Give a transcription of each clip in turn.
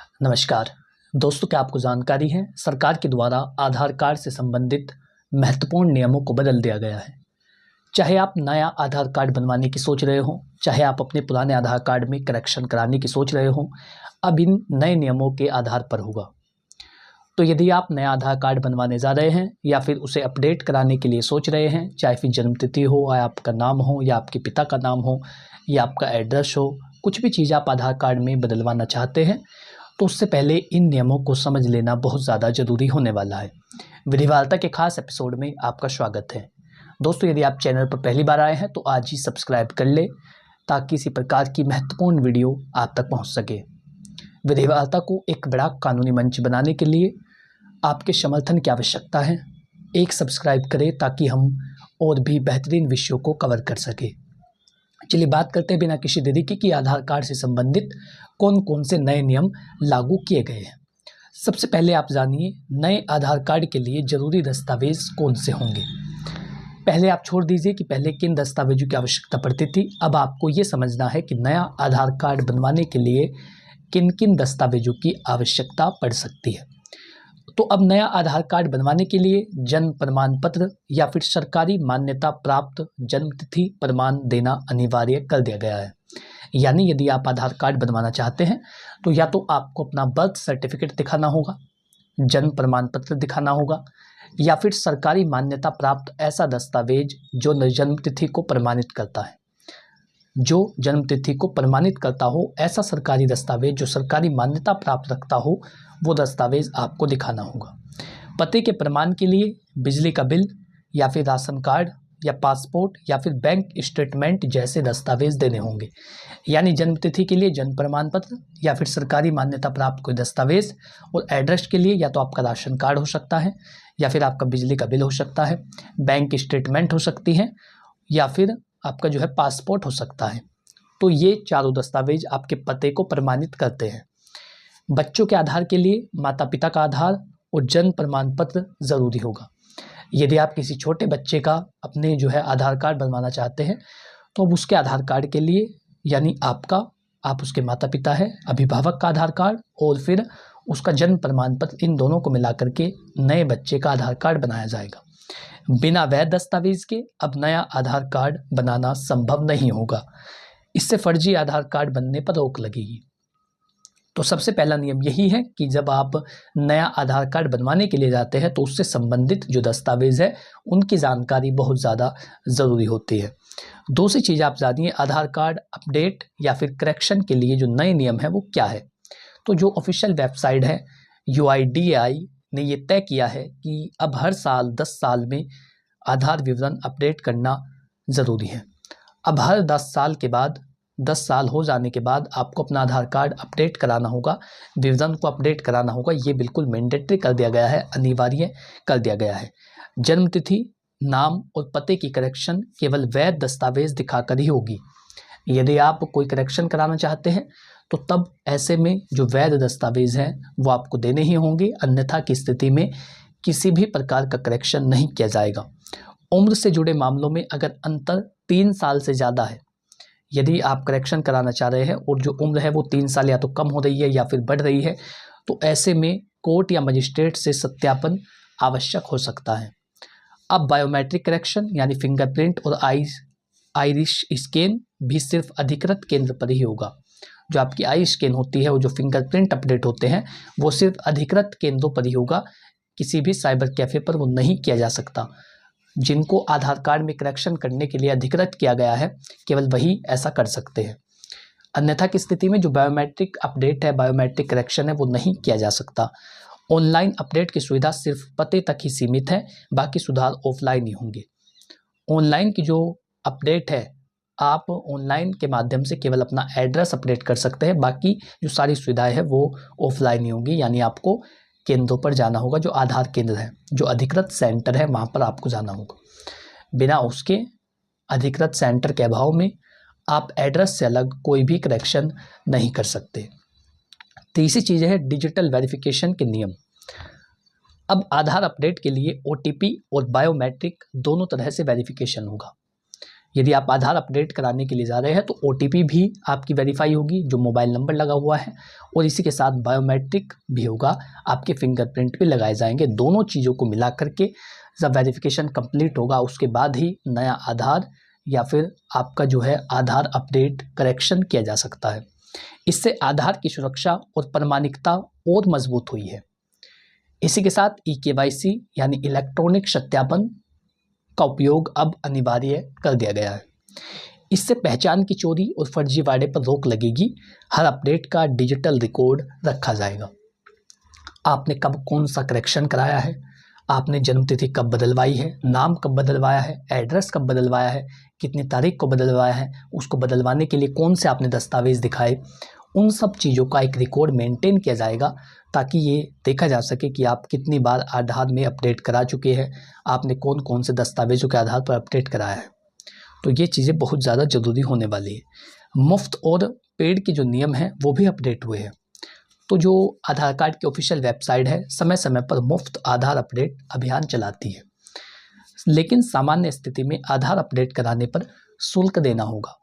नमस्कार दोस्तों, क्या आपको जानकारी है सरकार के द्वारा आधार कार्ड से संबंधित महत्वपूर्ण नियमों को बदल दिया गया है। चाहे आप नया आधार कार्ड बनवाने की सोच रहे हो, चाहे आप अपने पुराने आधार कार्ड में करेक्शन कराने की सोच रहे हो, अब इन नए नियमों के आधार पर होगा। तो यदि आप नया आधार कार्ड बनवाने जा रहे हैं या फिर उसे अपडेट कराने के लिए सोच रहे हैं, चाहे फिर जन्मतिथि हो या आपका नाम हो या आपके पिता का नाम हो या आपका एड्रेस हो, कुछ भी चीज़ आप आधार कार्ड में बदलवाना चाहते हैं, तो उससे पहले इन नियमों को समझ लेना बहुत ज़्यादा ज़रूरी होने वाला है। विधिवार्ता के खास एपिसोड में आपका स्वागत है। दोस्तों, यदि आप चैनल पर पहली बार आए हैं तो आज ही सब्सक्राइब कर ले ताकि इसी प्रकार की महत्वपूर्ण वीडियो आप तक पहुंच सके। विधिवार्ता को एक बड़ा कानूनी मंच बनाने के लिए आपके समर्थन की आवश्यकता है। एक सब्सक्राइब करें ताकि हम और भी बेहतरीन विषयों को कवर कर सके। चलिए बात करते हैं बिना किसी देरी के कि आधार कार्ड से संबंधित कौन कौन से नए नियम लागू किए गए हैं। सबसे पहले आप जानिए नए आधार कार्ड के लिए जरूरी दस्तावेज कौन से होंगे। पहले आप छोड़ दीजिए कि पहले किन दस्तावेजों की आवश्यकता पड़ती थी। अब आपको ये समझना है कि नया आधार कार्ड बनवाने के लिए किन किन दस्तावेजों की आवश्यकता पड़ सकती है। तो अब नया आधार कार्ड बनवाने के लिए जन्म प्रमाण पत्र या फिर सरकारी मान्यता प्राप्त जन्मतिथि प्रमाण देना अनिवार्य कर दिया गया है। यानी यदि आप आधार कार्ड बनवाना चाहते हैं तो या तो आपको अपना बर्थ सर्टिफिकेट दिखाना होगा, जन्म प्रमाण पत्र दिखाना होगा, या फिर सरकारी मान्यता प्राप्त ऐसा दस्तावेज जो जन्मतिथि को प्रमाणित करता है। जो जन्मतिथि को प्रमाणित करता हो ऐसा सरकारी दस्तावेज जो सरकारी मान्यता प्राप्त रखता हो, वो दस्तावेज आपको दिखाना होगा। पते के प्रमाण के लिए बिजली का बिल या फिर राशन कार्ड या पासपोर्ट या फिर बैंक स्टेटमेंट जैसे दस्तावेज देने होंगे। यानी जन्मतिथि के लिए जन्म प्रमाण पत्र या फिर सरकारी मान्यता प्राप्त कोई दस्तावेज, और एड्रेस के लिए या तो आपका राशन कार्ड हो सकता है या फिर आपका बिजली का बिल हो सकता है, बैंक स्टेटमेंट हो सकती है या फिर आपका जो है पासपोर्ट हो सकता है। तो ये चारों दस्तावेज आपके पते को प्रमाणित करते हैं। बच्चों के आधार के लिए माता पिता का आधार और जन्म प्रमाण पत्र ज़रूरी होगा। यदि आप किसी छोटे बच्चे का अपने जो है आधार कार्ड बनवाना चाहते हैं तो अब उसके आधार कार्ड के लिए यानी आप उसके माता पिता है, अभिभावक का आधार कार्ड और फिर उसका जन्म प्रमाण पत्र, इन दोनों को मिला करके नए बच्चे का आधार कार्ड बनाया जाएगा। बिना वैध दस्तावेज के अब नया आधार कार्ड बनाना संभव नहीं होगा। इससे फर्जी आधार कार्ड बनने पर रोक लगेगी। तो सबसे पहला नियम यही है कि जब आप नया आधार कार्ड बनवाने के लिए जाते हैं तो उससे संबंधित जो दस्तावेज है उनकी जानकारी बहुत ज़्यादा ज़रूरी होती है। दूसरी चीज़ आप जानिए आधार कार्ड अपडेट या फिर करेक्शन के लिए जो नए नियम है वो क्या है। तो जो ऑफिशियल वेबसाइट है UIDAI ने ये तय किया है कि अब हर साल 10 साल में आधार विवरण अपडेट करना ज़रूरी है। अब हर 10 साल के बाद 10 साल हो जाने के बाद आपको अपना आधार कार्ड अपडेट कराना होगा, विवरण को अपडेट कराना होगा। ये बिल्कुल मैंडेटरी कर दिया गया है, अनिवार्य कर दिया गया है। जन्मतिथि, नाम और पते की करेक्शन केवल वैध दस्तावेज दिखाकर ही होगी। यदि आप कोई करेक्शन कराना चाहते हैं तो तब ऐसे में जो वैध दस्तावेज हैं वो आपको देने ही होंगे, अन्यथा की स्थिति में किसी भी प्रकार का करेक्शन नहीं किया जाएगा। उम्र से जुड़े मामलों में अगर अंतर 3 साल से ज़्यादा है, यदि आप करेक्शन कराना चाह रहे हैं और जो उम्र है वो 3 साल या तो कम हो रही है या फिर बढ़ रही है, तो ऐसे में कोर्ट या मजिस्ट्रेट से सत्यापन आवश्यक हो सकता है। अब बायोमेट्रिक करेक्शन यानी फिंगरप्रिंट और आइरिश स्कैन भी सिर्फ अधिकृत केंद्र पर ही होगा। जो आपकी आई स्कैन होती है, वो जो फिंगरप्रिंट अपडेट होते हैं, वो सिर्फ अधिकृत केंद्रों पर ही होगा। किसी भी साइबर कैफ़े पर वो नहीं किया जा सकता। जिनको आधार कार्ड में करेक्शन करने के लिए अधिकृत किया गया है, केवल वही ऐसा कर सकते हैं। अन्यथा की स्थिति में जो बायोमेट्रिक अपडेट है, बायोमेट्रिक करेक्शन है, वो नहीं किया जा सकता। ऑनलाइन अपडेट की सुविधा सिर्फ पते तक ही सीमित है, बाकी सुधार ऑफलाइन ही होंगे। ऑनलाइन की जो अपडेट है, आप ऑनलाइन के माध्यम से केवल अपना एड्रेस अपडेट कर सकते हैं, बाकी जो सारी सुविधाएं हैं वो ऑफलाइन ही होंगी। यानी आपको केंद्रों पर जाना होगा, जो आधार केंद्र है, जो अधिकृत सेंटर है, वहाँ पर आपको जाना होगा। बिना उसके अधिकृत सेंटर के अभाव में आप एड्रेस से अलग कोई भी करेक्शन नहीं कर सकते। तीसरी चीज़ है डिजिटल वेरिफिकेशन के नियम। अब आधार अपडेट के लिए OTP और बायोमेट्रिक दोनों तरह से वेरिफिकेशन होगा। यदि आप आधार अपडेट कराने के लिए जा रहे हैं तो OTP भी आपकी वेरीफाई होगी जो मोबाइल नंबर लगा हुआ है, और इसी के साथ बायोमेट्रिक भी होगा, आपके फिंगरप्रिंट भी लगाए जाएंगे। दोनों चीज़ों को मिला करके जब वेरिफिकेशन कंप्लीट होगा उसके बाद ही नया आधार या फिर आपका जो है आधार अपडेट करेक्शन किया जा सकता है। इससे आधार की सुरक्षा और प्रामाणिकता और मजबूत हुई है। इसी के साथ eKYC यानी इलेक्ट्रॉनिक सत्यापन का उपयोग अब अनिवार्य कर दिया गया है। इससे पहचान की चोरी और फर्जीवाड़े पर रोक लगेगी। हर अपडेट का डिजिटल रिकॉर्ड रखा जाएगा। आपने कब कौन सा करेक्शन कराया है, आपने जन्मतिथि कब बदलवाई है, नाम कब बदलवाया है, एड्रेस कब बदलवाया है, कितनी तारीख को बदलवाया है, उसको बदलवाने के लिए कौन से आपने दस्तावेज दिखाए, उन सब चीज़ों का एक रिकॉर्ड मेंटेन किया जाएगा ताकि ये देखा जा सके कि आप कितनी बार आधार में अपडेट करा चुके हैं, आपने कौन कौन से दस्तावेजों के आधार पर अपडेट कराया है। तो ये चीज़ें बहुत ज़्यादा ज़रूरी होने वाली है। मुफ्त और पेड के जो नियम हैं वो भी अपडेट हुए हैं। तो जो आधार कार्ड की ऑफिशियल वेबसाइट है समय समय पर मुफ्त आधार अपडेट अभियान चलाती है, लेकिन सामान्य स्थिति में आधार अपडेट कराने पर शुल्क देना होगा।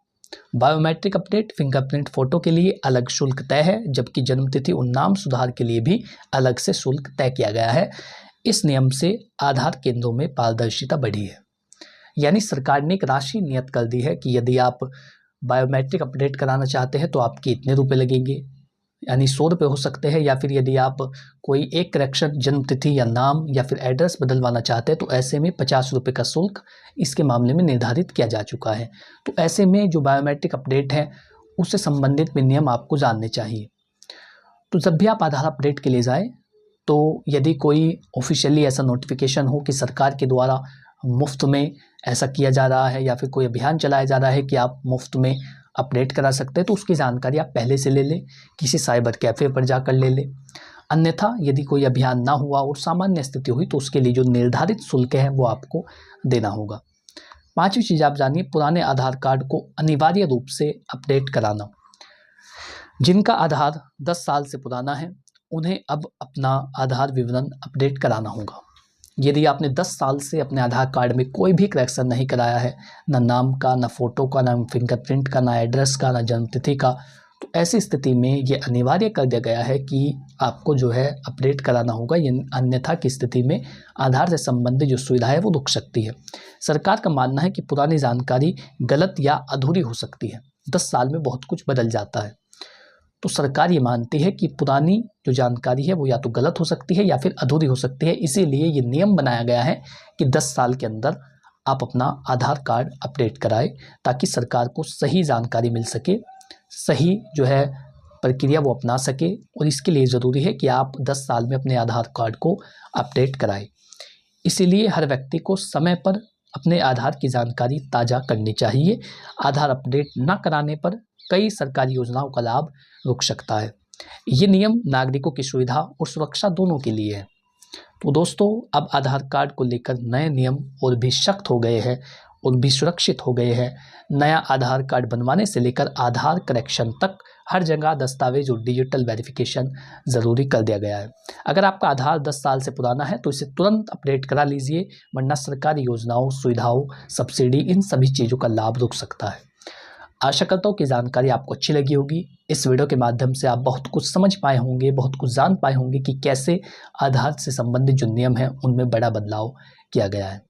बायोमेट्रिक अपडेट, फिंगरप्रिंट फोटो के लिए अलग शुल्क तय है, जबकि जन्मतिथि और नाम सुधार के लिए भी अलग से शुल्क तय किया गया है। इस नियम से आधार केंद्रों में पारदर्शिता बढ़ी है। यानी सरकार ने एक राशि नियत कर दी है कि यदि आप बायोमेट्रिक अपडेट कराना चाहते हैं तो आपके इतने रुपए लगेंगे, यानी 100 रुपये हो सकते हैं, या फिर यदि आप कोई एक करेक्शन जन्मतिथि या नाम या फिर एड्रेस बदलवाना चाहते हैं तो ऐसे में 50 रुपये का शुल्क इसके मामले में निर्धारित किया जा चुका है। तो ऐसे में जो बायोमेट्रिक अपडेट है उससे संबंधित भी नियम आपको जानने चाहिए। तो जब भी आप आधार अपडेट के लिए जाएँ तो यदि कोई ऑफिशियली ऐसा नोटिफिकेशन हो कि सरकार के द्वारा मुफ्त में ऐसा किया जा रहा है या फिर कोई अभियान चलाया जा रहा है कि आप मुफ्त में अपडेट करा सकते हैं, तो उसकी जानकारी आप पहले से ले लें, किसी साइबर कैफ़े पर जाकर ले लें। अन्यथा यदि कोई अभियान ना हुआ और सामान्य स्थिति हुई तो उसके लिए जो निर्धारित शुल्क है वो आपको देना होगा। 5वीं चीज़ आप जानिए, पुराने आधार कार्ड को अनिवार्य रूप से अपडेट कराना। जिनका आधार 10 साल से पुराना है उन्हें अब अपना आधार विवरण अपडेट कराना होगा। यदि आपने 10 साल से अपने आधार कार्ड में कोई भी करेक्शन नहीं कराया है, ना नाम का, ना फोटो का, ना फिंगरप्रिंट का, ना एड्रेस का, ना जन्मतिथि का, तो ऐसी स्थिति में ये अनिवार्य कर दिया गया है कि आपको जो है अपडेट कराना होगा। अन्यथा की स्थिति में आधार से संबंधित जो सुविधा है वो रुक सकती है। सरकार का मानना है कि पुरानी जानकारी गलत या अधूरी हो सकती है। 10 साल में बहुत कुछ बदल जाता है, तो सरकार ये मानती है कि पुरानी जो जानकारी है वो या तो गलत हो सकती है या फिर अधूरी हो सकती है। इसीलिए ये नियम बनाया गया है कि 10 साल के अंदर आप अपना आधार कार्ड अपडेट कराएं ताकि सरकार को सही जानकारी मिल सके, सही जो है प्रक्रिया वो अपना सके। और इसके लिए ज़रूरी है कि आप 10 साल में अपने आधार कार्ड को अपडेट कराएं। इसीलिए हर व्यक्ति को समय पर अपने आधार की जानकारी ताज़ा करनी चाहिए। आधार अपडेट न कराने पर कई सरकारी योजनाओं का लाभ रुक सकता है। ये नियम नागरिकों की सुविधा और सुरक्षा दोनों के लिए है। तो दोस्तों, अब आधार कार्ड को लेकर नए नियम और भी सख्त हो गए हैं और भी सुरक्षित हो गए हैं। नया आधार कार्ड बनवाने से लेकर आधार करेक्शन तक हर जगह दस्तावेज और डिजिटल वेरिफिकेशन ज़रूरी कर दिया गया है। अगर आपका आधार 10 साल से पुराना है तो इसे तुरंत अपडेट करा लीजिए, वरना सरकारी योजनाओं, सुविधाओं, सब्सिडी, इन सभी चीज़ों का लाभ रुक सकता है। आशा करता हूँ कि जानकारी आपको अच्छी लगी होगी। इस वीडियो के माध्यम से आप बहुत कुछ समझ पाए होंगे, बहुत कुछ जान पाए होंगे कि कैसे आधार से संबंधित जो नियम हैं उनमें बड़ा बदलाव किया गया है।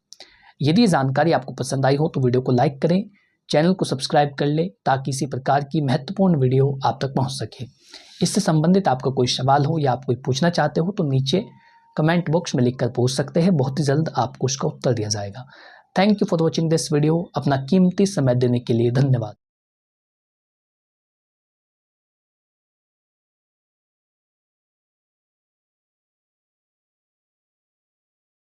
यदि ये जानकारी आपको पसंद आई हो तो वीडियो को लाइक करें, चैनल को सब्सक्राइब कर लें ताकि इसी प्रकार की महत्वपूर्ण वीडियो आप तक पहुँच सके। इससे संबंधित आपका कोई सवाल हो या आप कोई पूछना चाहते हो तो नीचे कमेंट बॉक्स में लिखकर पूछ सकते हैं। बहुत ही जल्द आपको उसका उत्तर दिया जाएगा। Thank you for watching this video. अपना कीमती समय देने के लिए धन्यवाद।